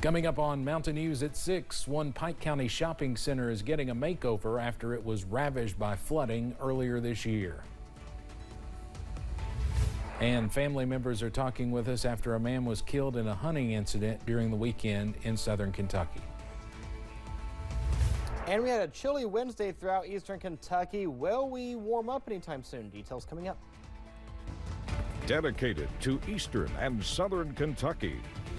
Coming up on Mountain News at 6, one Pike County shopping center is getting a makeover after it was ravaged by flooding earlier this year. And family members are talking with us after a man was killed in a hunting incident during the weekend in southern Kentucky. And we had a chilly Wednesday throughout eastern Kentucky. Will we warm up anytime soon? Details coming up. Dedicated to eastern and southern Kentucky,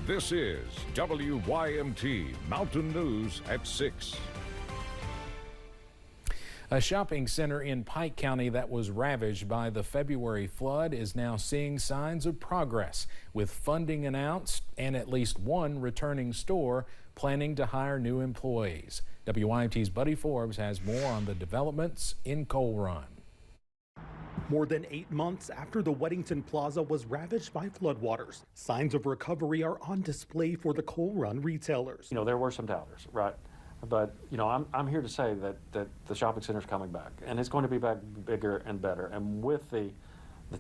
this is WYMT Mountain News at 6. A shopping center in Pike County that was ravaged by the February flood is now seeing signs of progress, with funding announced and at least one returning store planning to hire new employees. WYMT's Buddy Forbes has more on the developments in Coal Run. More than 8 months after the Weddington Plaza was ravaged by floodwaters, signs of recovery are on display for the Coal Run retailers. You know, there were some doubters, right? But, you know, I'm here to say that the shopping center is coming back, and it's going to be back bigger and better. And with the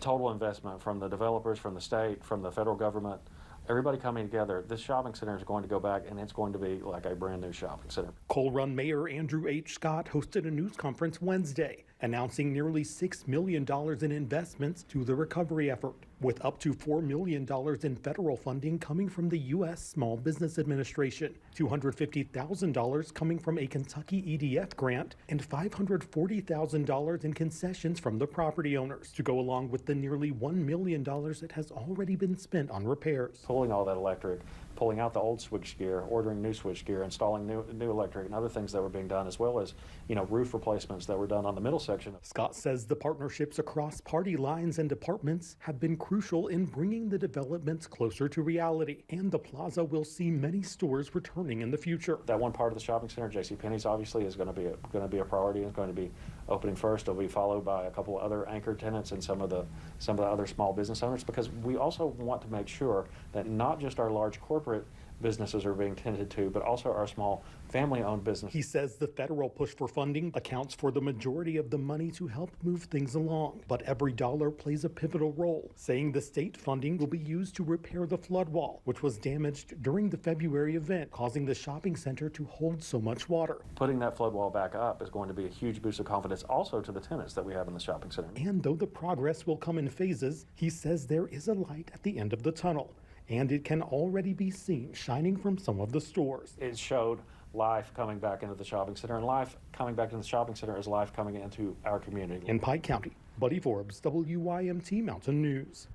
total investment from the developers, from the state, from the federal government, everybody coming together, this shopping center is going to go back, and it's going to be like a brand new shopping center. Coal Run Mayor Andrew H. Scott hosted a news conference Wednesday, announcing nearly $6 million in investments to the recovery effort, with up to $4 million in federal funding coming from the U.S. Small Business Administration, $250,000 coming from a Kentucky EDF grant, and $540,000 in concessions from the property owners, to go along with the nearly $1 million that has already been spent on repairs. Pulling all that electric, pulling out the old switchgear, ordering new switchgear, installing new electric and other things that were being done, as well as, you know, roof replacements that were done on the middle section. Scott says the partnerships across party lines and departments have been crucial in bringing the developments closer to reality, and the plaza will see many stores returning in the future. That one part of the shopping center, JCPenney's, obviously is going to be a priority. It's going to be opening first. It'll be followed by a couple of other anchor tenants and some of the other small business owners, because we also want to make sure that not just our large corporate businesses are being tended to, but also our small family-owned businesses. He says the federal push for funding accounts for the majority of the money to help move things along, but every dollar plays a pivotal role, saying the state funding will be used to repair the flood wall, which was damaged during the February event, causing the shopping center to hold so much water. Putting that flood wall back up is going to be a huge boost of confidence also to the tenants that we have in the shopping center. And though the progress will come in phases, he says there is a light at the end of the tunnel, and it can already be seen shining from some of the stores. It showed life coming back into the shopping center, and life coming back into the shopping center is life coming into our community. In Pike County, Buddy Forbes, WYMT Mountain News.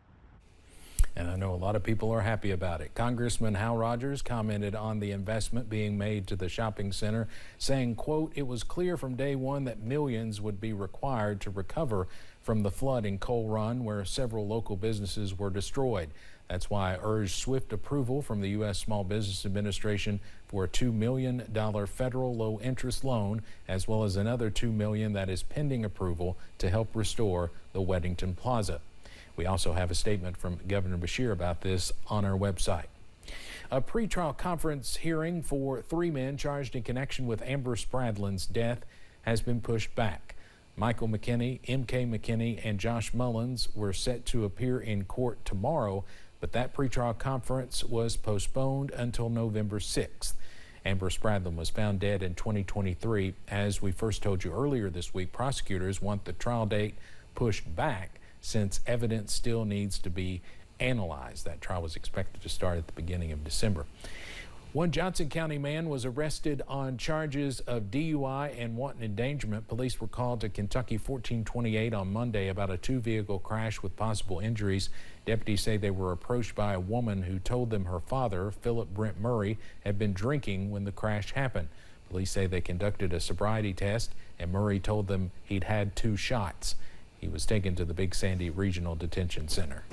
And I know a lot of people are happy about it. Congressman Hal Rogers commented on the investment being made to the shopping center, saying, quote, "It was clear from day one that millions would be required to recover from the flood in Coal Run, where several local businesses were destroyed. That's why I urged swift approval from the U.S. Small Business Administration for a $2 million federal low-interest loan, as well as another $2 million that is pending approval to help restore the Weddington Plaza." We also have a statement from Governor Beshear about this on our website. A pretrial conference hearing for 3 men charged in connection with Amber Spradlin's death has been pushed back. Michael McKinney, M.K. McKinney, and Josh Mullins were set to appear in court tomorrow, but that pretrial conference was postponed until November 6th. Amber Spradlin was found dead in 2023. As we first told you earlier this week, prosecutors want the trial date pushed back since evidence still needs to be analyzed. That trial was expected to start at the beginning of December. One Johnson County man was arrested on charges of DUI and wanton endangerment. Police were called to Kentucky 1428 on Monday about a 2-vehicle crash with possible injuries. Deputies say they were approached by a woman who told them her father, Philip Brent Murray, had been drinking when the crash happened. Police say they conducted a sobriety test, and Murray told them he'd had 2 shots. He was taken to the Big Sandy Regional Detention Center.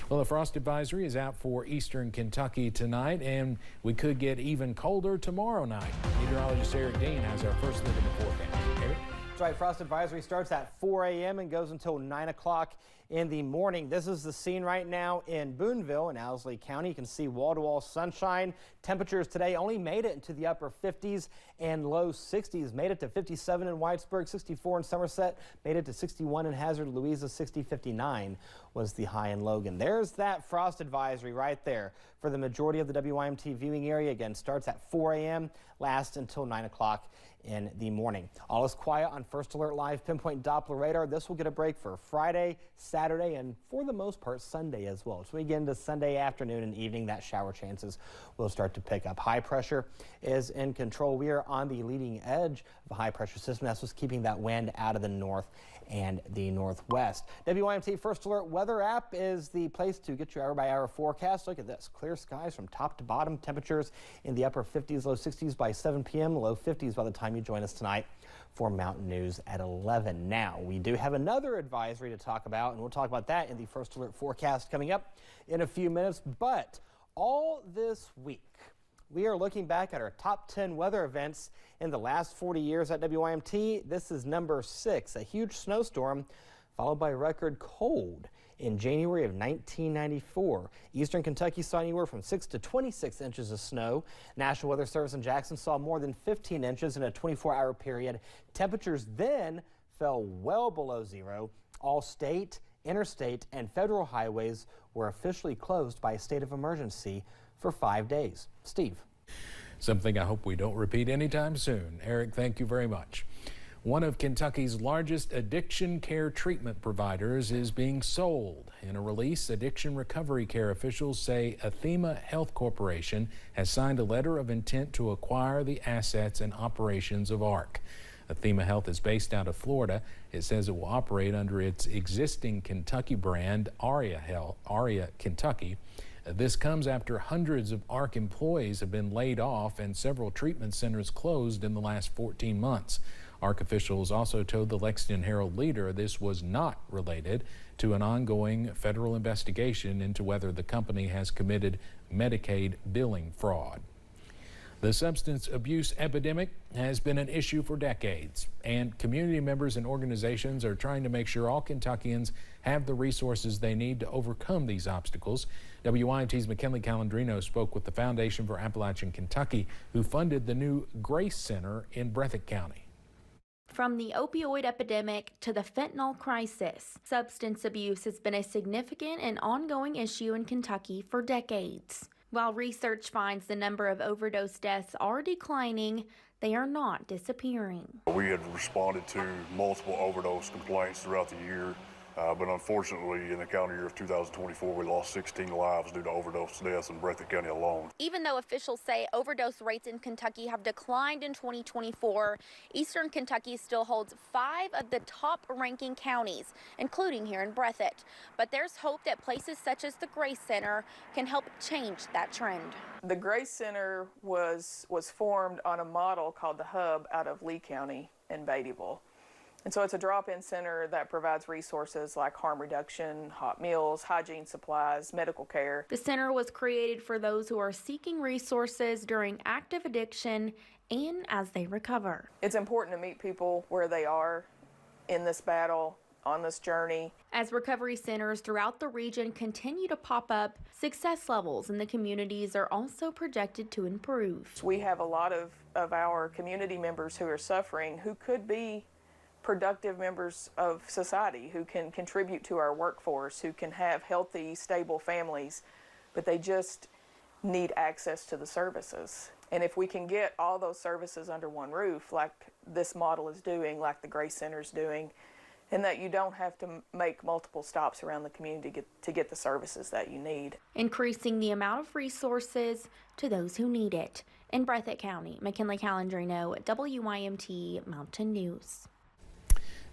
Well, a frost advisory is out for eastern Kentucky tonight, and we could get even colder tomorrow night. Meteorologist Eric Dean has our first look at the forecast. Eric? Dry frost advisory starts at 4 a.m. and goes until 9 o'clock in the morning. This is the scene right now in Boonville in Owsley County. You can see wall-to-wall sunshine. Temperatures today only made it into the upper 50s and low 60s. Made it to 57 in Whitesburg, 64 in Somerset, made it to 61 in Hazard, Louisa, 59 was the high in Logan. There's that frost advisory right there for the majority of the WYMT viewing area. Again, starts at 4 a.m., lasts until 9 o'clock in the morning. All is quiet on First Alert Live Pinpoint Doppler radar. This will get a break for Friday, Saturday, and for the most part Sunday as well. So we get into Sunday afternoon and evening, that shower chances will start to pick up. High pressure is in control. We are on the leading edge of a high pressure system. That's what's keeping that wind out of the north and the northwest. WYMT First Alert weather app is the place to get your hour-by-hour forecast. Look at this. Clear skies from top to bottom. Temperatures in the upper 50s, low 60s by 7 p.m., low 50s by the time you join us tonight for Mountain News at 11. Now, we do have another advisory to talk about, and we'll talk about that in the First Alert forecast coming up in a few minutes. But all this week, we are looking back at our top 10 weather events in the last 40 years at WYMT. This is number 6, a huge snowstorm followed by record cold in January of 1994. Eastern Kentucky saw anywhere from 6 to 26 inches of snow. National Weather Service in Jackson saw more than 15 inches in a 24-hour period. Temperatures then fell well below zero. All state, interstate, and federal highways were officially closed by a state of emergency for 5 days. Steve. Something I hope we don't repeat anytime soon. Eric, thank you very much. One of Kentucky's largest addiction care treatment providers is being sold. In a release, addiction recovery care officials say Athema Health Corporation has signed a letter of intent to acquire the assets and operations of ARC. Athema Health is based out of Florida. It says it will operate under its existing Kentucky brand, Aria Kentucky. This comes after hundreds of ARC employees have been laid off and several treatment centers closed in the last 14 months. ARC officials also told the Lexington Herald-Leader this was not related to an ongoing federal investigation into whether the company has committed Medicaid billing fraud. The substance abuse epidemic has been an issue for decades, and community members and organizations are trying to make sure all Kentuckians have the resources they need to overcome these obstacles. WYMT's McKinley Calandrino spoke with the Foundation for Appalachian Kentucky, who funded the new Grace Center in Breathitt County. From the opioid epidemic to the fentanyl crisis, substance abuse has been a significant and ongoing issue in Kentucky for decades. While research finds the number of overdose deaths are declining, they are not disappearing. We had responded to multiple overdose complaints throughout the year, but unfortunately in the calendar year of 2024 we lost 16 lives due to overdose deaths in Breathitt County alone. Even though officials say overdose rates in Kentucky have declined in 2024, Eastern Kentucky still holds 5 of the top-ranking counties, including here in Breathitt. But there's hope that places such as the Grace Center can help change that trend. The Grace Center was formed on a model called the Hub out of Lee County in Beattyville. And so it's a drop-in center that provides resources like harm reduction, hot meals, hygiene supplies, medical care. The center was created for those who are seeking resources during active addiction and as they recover. It's important to meet people where they are in this battle, on this journey. As recovery centers throughout the region continue to pop up, success levels in the communities are also projected to improve. We have a lot of our community members who are suffering who could be productive members of society, who can contribute to our workforce, who can have healthy, stable families, but they just need access to the services. And if we can get all those services under one roof, like this model is doing, like the Grace Center is doing, and that you don't have to make multiple stops around the community to get the services that you need. Increasing the amount of resources to those who need it. In Breathitt County, McKinley Calandrino, WYMT Mountain News.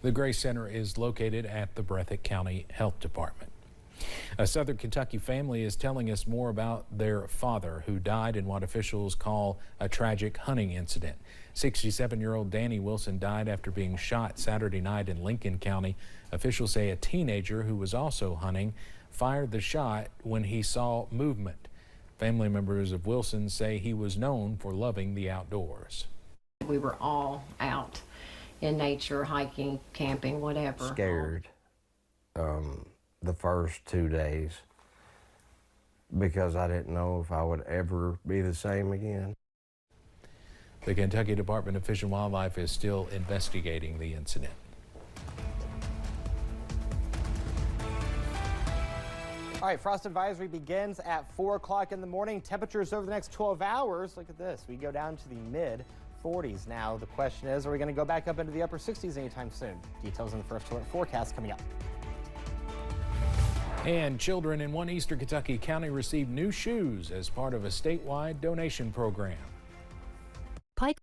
The Grace Center is located at the Breathitt County Health Department. A Southern Kentucky family is telling us more about their father, who died in what officials call a tragic hunting incident. 67-year-old Danny Wilson died after being shot Saturday night in Lincoln County. Officials say a teenager who was also hunting fired the shot when he saw movement. Family members of Wilson say he was known for loving the outdoors. We were all out in nature, hiking, camping, whatever. Scared the first 2 days because I didn't know if I would ever be the same again. The Kentucky Department of Fish and Wildlife is still investigating the incident. All right, frost advisory begins at 4 o'clock in the morning. Temperatures over the next 12 hours, look at this. We go down to the mid 40s now. The question is, are we going to go back up into the upper 60s anytime soon? Details in the first alert forecast coming up. And children in one eastern Kentucky county received new shoes as part of a statewide donation program.